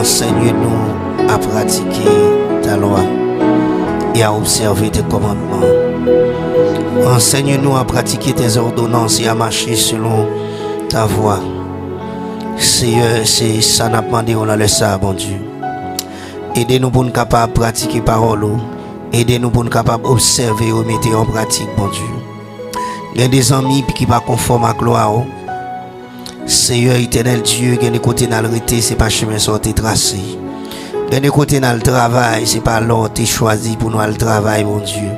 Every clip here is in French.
enseigne-nous à pratiquer ta loi et à observer tes commandements. Enseigne-nous à pratiquer tes ordonnances et à marcher selon ta voie. Seigneur, c'est ça n'a pas demandé, on a laissé ça, bon Dieu. Aidez-nous pour nous capables de pratiquer parole. Aidez-nous pour nous capables d'observer et mettre en pratique, bon Dieu. Il y a des amis qui ne sont pas conformes à la gloire. Seigneur éternel Dieu, il y a des côtés dans le rété, ce n'est pas le chemin sorti tracé. Il y a des côtés dans le travail, ce n'est pas l'ordre qui est choisi pour nous le travail, mon Dieu.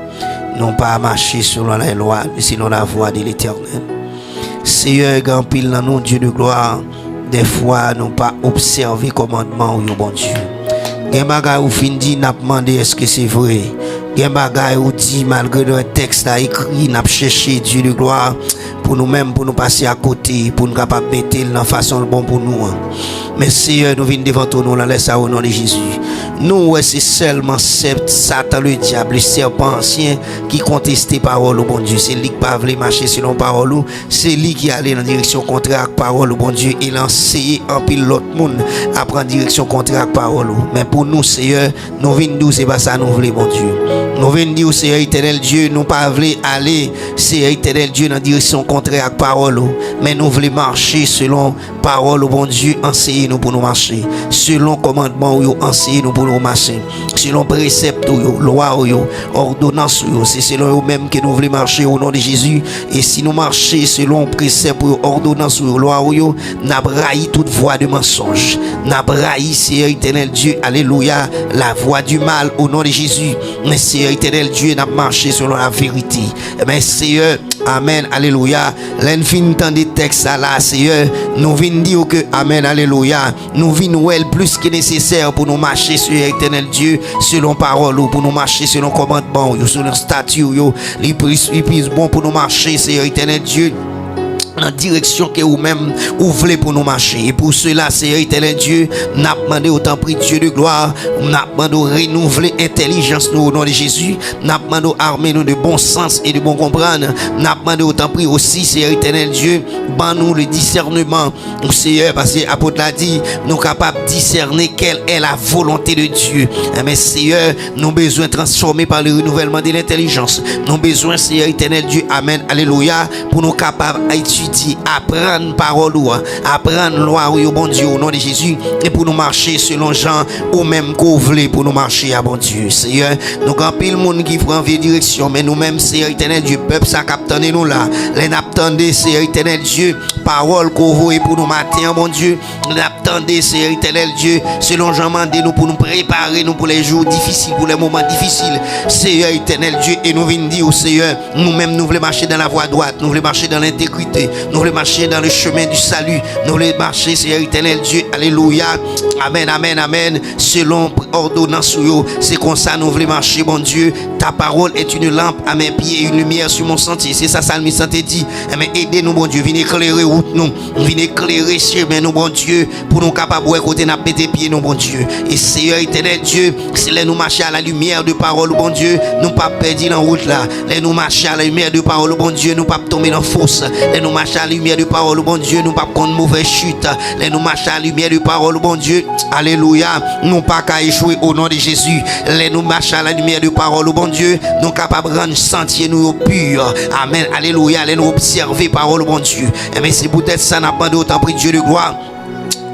Non pas à marcher selon la loi, mais selon la voie de l'éternel. Seigneur, grand pile dans nous, Dieu de gloire, des fois, nous pas observer le commandement, bon Dieu. Il y a des choses où fin dit, n'a demandé est-ce que c'est vrai. Il y a des choses où dit, malgré le texte à écrit, n'a cherché Dieu de gloire pour nous-mêmes, pour nous passer à côté, pour nous capables de mettre dans la façon bon pour nous. Mais Seigneur, nous venons devant toi, nous la laissons au nom de Jésus. Nous, c'est seulement Satan, le diable, le serpent ancien qui contestait parole au bon Dieu. C'est lui qui ne voulait pas marcher selon parole. C'est lui qui allait dans la direction contraire à parole au bon Dieu. Il a enseigné en pile l'autre monde à prendre direction contraire à parole. Mais pour nous, Seigneur, nous venons dire, c'est pas ça nous voulons, bon Dieu. Nous venons dire, Seigneur éternel Dieu, nous ne pas voulons aller, Seigneur éternel Dieu, dans la direction contraire à parole. Mais nous voulons marcher selon parole au bon Dieu, enseigner nous pour nous marcher. Selon commandement, enseigner nous pour nous marcher. Selon précepte, loi, ordonnance, c'est selon eux-mêmes que nous voulons marcher au nom de Jésus. Et si nous marchons selon précepte, ordonnance, loi, nous braillons toute voie de mensonge. Nous braillons, Seigneur éternel Dieu, alléluia, la voie du mal au nom de Jésus. Mais Seigneur éternel Dieu, nous marché selon la vérité. Mais Seigneur, amen, alléluia. L'enfin temps des textes là, Seigneur, nous venons dire que, amen, alléluia, nous venons plus que nécessaire pour nous marcher sur l'éternel Dieu, selon parole, ou pour nous marcher selon commandement, ou selon statut, les plus bon pour nous marcher, Seigneur éternel Dieu, en direction que vous-même ouvrez pour nous marcher. Et pour cela, Seigneur éternel Dieu, nous avons demandé autant prix Dieu de gloire, nous avons demandé renouveler l'intelligence nous au nom de Jésus, nous avons demandé armer nous de bon sens et de bon comprendre, nous avons demandé autant prix aussi, Seigneur éternel Dieu, ban nous le discernement, Seigneur, parce que l'apôtre l'a dit, nous sommes capables de discerner quelle est la volonté de Dieu. Mais Seigneur, nous avons besoin de transformer par le renouvellement de l'intelligence. Nous avons besoin, Seigneur éternel Dieu, amen, alléluia, pour nous capables d'étudier, apprendre parole, apprendre loi au bon Dieu au nom de Jésus, et pour nous marcher selon Jean ou même qu'on voulait pour nous marcher à bon Dieu. Seigneur, nous avons pile monde qui prend en direction, mais nous-mêmes, Seigneur éternel Dieu, peuple, ça capte nous là. Les n'attendez, Seigneur éternel Dieu, parole qu'on voit pour nous matin, bon Dieu. Nous attendez, Seigneur éternel Dieu, selon Jean mandé nous pour nous préparer nous pour les jours difficiles, pour les moments difficiles. Seigneur éternel Dieu, et nous venons dire au Seigneur, nous-mêmes nous voulons marcher dans la voie droite, nous voulons marcher dans l'intégrité, nous voulons marcher dans le chemin du salut, nous voulons marcher, Seigneur éternel Dieu, alléluia, amen, amen, amen, selon ordonnance, c'est comme ça nous voulons marcher, bon Dieu. Ta parole est une lampe à mes pieds et une lumière sur mon sentier. C'est ça, Salmi Santé dit. Mais aidez-nous, bon Dieu, venez éclairer route nous, venez éclairer chemin nous, bon Dieu, pour nous capables de côté n'a pété pieds nous, bon Dieu. Et Seigneur éternel Dieu, c'est là nous marcher à la lumière de parole, bon Dieu, nous pas perdre dans route là. Là nous marcher à la lumière de parole, bon Dieu, nous pas tomber dans fosse. Là nous marcher à la lumière de parole, bon Dieu, nous pas prendre mauvaise chute. Là nous marcher à la lumière de parole, bon Dieu, alléluia, nous pas qu'à échouer au nom de Jésus. Là nous marcher à la lumière de parole, bon Dieu, nous capables de rendre sentier nous pur. Amen, alléluia, là nous observer parole, bon Dieu. Mais c'est peut-être ça n'a pas d'autant pris Dieu de gloire.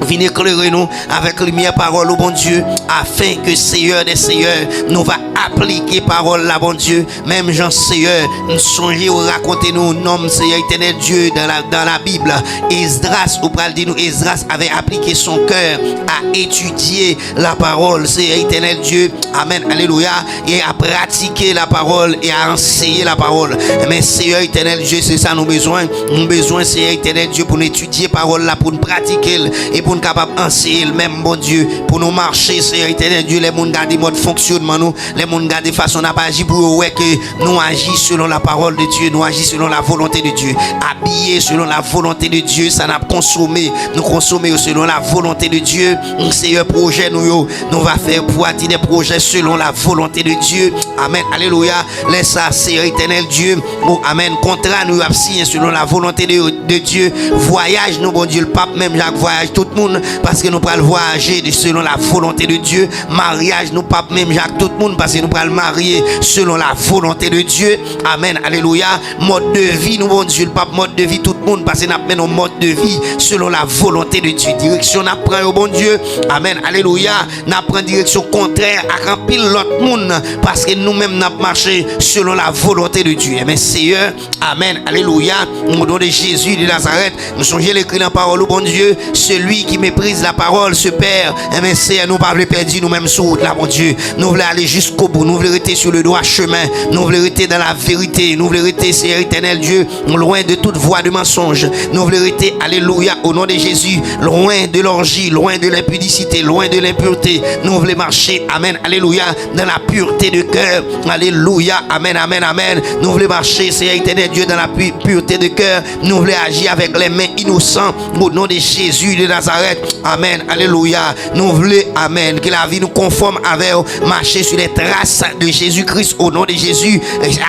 Venez éclairer nous avec lumière parole au bon Dieu, afin que Seigneur des Seigneurs nous va appliquer parole là, bon Dieu. Même Jean Seigneur, nous songez ou raconter nous nom Seigneur éternel Dieu dans la Bible. Esdras, ou pral dire nous, Esdras avait appliqué son cœur à étudier la parole, Seigneur éternel Dieu, amen, alléluia, et à pratiquer la parole et à enseigner la parole. Mais Seigneur éternel Dieu, c'est ça nous besoin. Nous besoin Seigneur éternel Dieu pour nous étudier parole là, pour nous pratiquer et pour nous capables d'enseigner le même bon Dieu, pour nous marcher, Seigneur éternel Dieu, les mondes garder mode fonctionnement nous, les gens regardent de façon n'a pas agi pour ouais que nous agissons selon la parole de Dieu, nous agissons selon la volonté de Dieu, habillés selon la volonté de Dieu, ça n'a consommé, nous consommer selon la volonté de Dieu. C'est un projet nous va faire pour attirer des projets selon la volonté de Dieu. Amen. Alléluia. Laisse ça, Seigneur éternel Dieu. Oh, amen. Contrat nous avons signé selon la volonté de Dieu. Voyage nous, bon Dieu, le pape même Jacques voyage tout le monde parce que nous pourrons voyager selon la volonté de Dieu. Mariage nous, pape même Jacques tout le monde parce que nous pourrons marier selon la volonté de Dieu. Amen. Alléluia. Mode de vie nous, bon Dieu, le pape mode de vie tout le monde parce que nous avons un mode de vie selon la volonté de Dieu. Direction nous prend au bon Dieu. Amen. Alléluia. Nous prenons direction contraire à remplir l'autre monde parce que nous-mêmes nous marché selon la volonté de Dieu. Mais Seigneur, amen, alléluia, au nom de Jésus de Nazareth, nous sommes l'écrit dans la parole, bon Dieu, celui qui méprise la parole se perd. Mais Seigneur, nous ne pouvons pas perdre nous-mêmes sur route là, mon Dieu. Nous voulons aller jusqu'au bout, nous voulons rester sur le droit chemin, nous voulons rester dans la vérité, nous voulons rester, Seigneur éternel Dieu, loin de toute voie de mensonge. Nous voulons rester, alléluia, au nom de Jésus, loin de l'orgie, loin de l'impudicité, loin de l'impureté. Nous voulons marcher, amen, alléluia, dans la pureté de cœur. Alléluia, amen, amen, amen. Nous voulons marcher, Seigneur éternel Dieu, dans la pureté de cœur. Nous voulons agir avec les mains innocentes au nom de Jésus de Nazareth. Amen, alléluia. Nous voulons, amen, que la vie nous conforme avec marcher sur les traces de Jésus-Christ au nom de Jésus.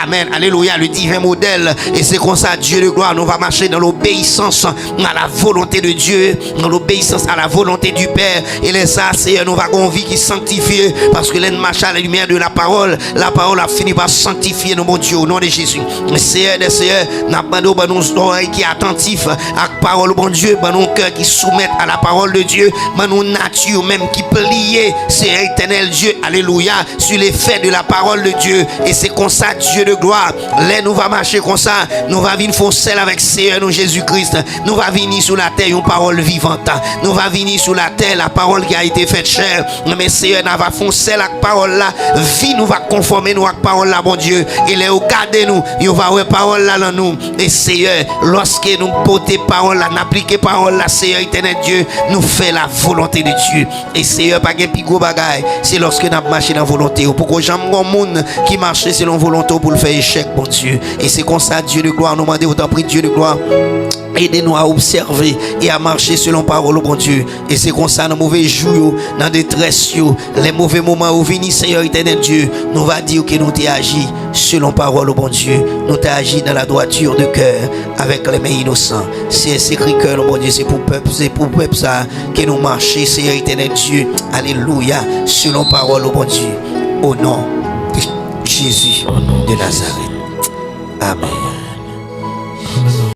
Amen, alléluia, le divin modèle. Et c'est comme ça, Dieu de gloire, nous va marcher dans l'obéissance à la volonté de Dieu, dans l'obéissance à la volonté du Père. Et les ça, Seigneur, nous avons une vie qui sanctifie parce que l'un marche à la lumière de la parole a fini par sanctifier nos bon Dieu au nom de Jésus. Seigneur des Seigneurs, nous avons nos oreilles qui sont attentifs à la parole, bon Dieu, nos cœurs qui soumettent à la parole de Dieu, nos nature même qui plient, Seigneur éternel Dieu, alléluia, sur les faits de la parole de Dieu. Et c'est comme ça, Dieu de gloire, là nous va marcher comme ça, nous va venir faire celle avec Seigneur nous Jésus-Christ, nous va venir sur la terre une parole vivante, nous va venir sur la terre la parole qui a été faite chair, mais Seigneur nous va faire celle avec parole là, vie nous va conformer nous avec parole là, bon Dieu, et les regarder nous, il va avoir parole là dans nous, et Seigneur, lorsque nous portons parole là, n'appliquons parole là, Seigneur éternel Dieu, nous fait la volonté de Dieu, et Seigneur, pas de plus gros bagaille, c'est lorsque nous marchons dans la volonté, pourquoi j'aime un monde qui marche selon volonté pour le faire échec, bon Dieu, et c'est comme ça, Dieu de gloire, nous demandons autant prix Dieu de gloire. Aidez-nous à observer et à marcher selon parole, bon Dieu. Et c'est comme ça, dans les mauvais jours, dans la détresse, les mauvais moments où venir, Seigneur éternel Dieu, nous va dire que nous t'ai agi selon parole, bon Dieu. Nous t'ai agi dans la droiture de cœur, avec les mains innocents. C'est écrit que, bon Dieu, c'est pour le peuple ça, que nous marchons, Seigneur éternel Dieu. Alléluia, selon parole, bon Dieu. Au nom de Jésus de Nazareth. Amen.